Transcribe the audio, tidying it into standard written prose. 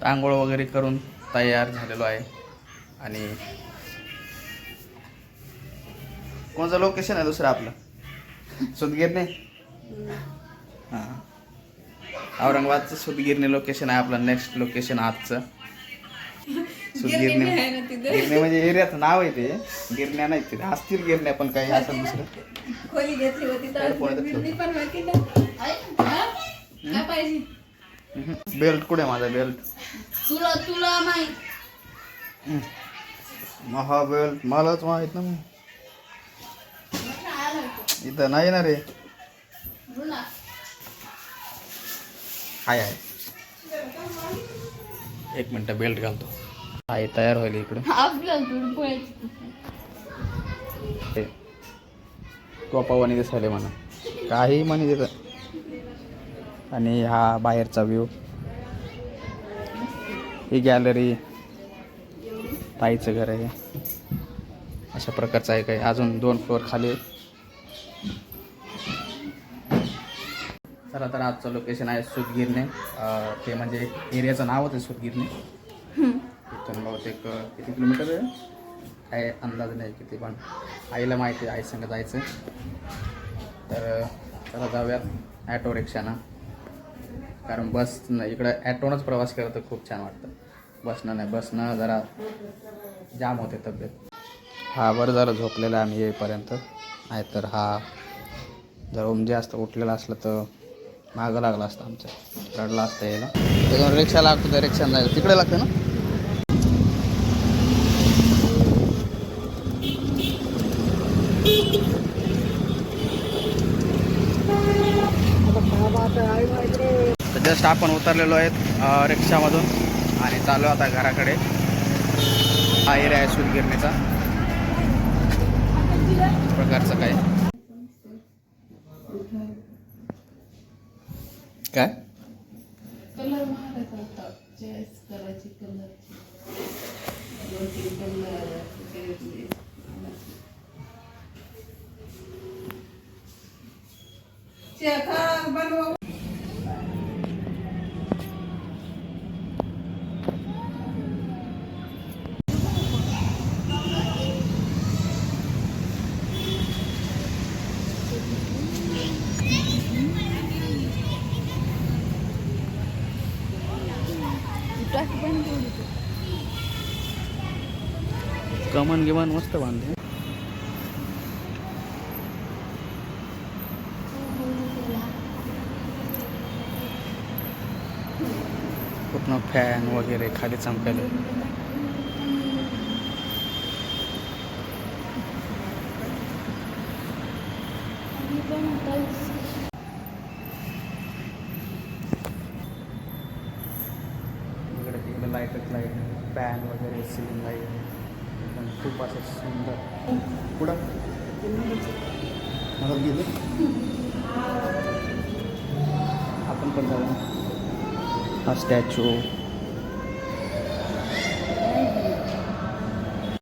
आंघोळ वगैरे करून तयार झालेलो आहे. आणि कोणतं लोकेशन आहे दुसरं आपलं सुदगिरणे. हां, औरंगाबादचं सुदगिरणे लोकेशन आहे आपलं नेक्स्ट लोकेशन आजचं. सुदगिरणे गिरणे म्हणजे एरियाचं नाव आहे ते, गिरण्या नाही ते असतील गिरण्या पण काही असं दुसरं. खोली घेतली होती तर पण होती ना. काय पाहिजे बेल्ट कुठे माझा बेल्ट? तुला तुला माहित हा बेल्ट मलाच माहित ना. मग इथं नाही ना रे. हाय आहे, एक मिनटं बेल्ट घालतो. आहे तयार होईल इकडे. टोपावानी दिसायला म्हणा काही म्हणे तिथं. आणि हा बाहेरचा व्ह्यू, ही गॅलरी, ताईचं घर आहे. अशा प्रकारचं आहे काही. अजून 2 फ्लोअर खाली. चला तर आजचं लोकेशन आहे सुदगिरणे. ते म्हणजे एरियाचं नावच आहे सुदगिरणे. इथून बहुतेक किती किलोमीटर आहे काय अंदाज नाही किती, पण आईला माहिती आहे, आई संग जायचं. तर चला जाऊयात ॲटो रिक्षानं, कारण बसनं इकडं ॲटोनंच प्रवास केला तर खूप छान वाटतं. बसनं नाही, बसनं जरा जाम होते तब्येत. हा बरं झालं झोपलेला आम्ही येईपर्यंत, नाहीतर हा जर जास्त उठलेला असलं तर मागं लागला असतं आमचं, रडला असतं यायला. त्याच्यावर रिक्षा लागतो, त्या रिक्षानं जायचं. तिकडे लागतं ना. तर जस्ट आपण उतरलेलो आहेत रिक्षामधून आणि चालू आता घराकडे. हा एरिया आहे सुदगिरणीचा प्रकारचं काय काय कलर महागच होता, चॉईस करायची कलरची. 2-3 कलर बनव. कमन गिमन मस्त बांधले. पूर्ण फॅन वगैरे खाली चमकायला. इकडे लाईटच लाईट, फॅन वगैरे, सिलिंग लाईट, खूप असं सुंदर. पुढं मला गेलं आपण पण जाऊ. हा स्टॅच्यू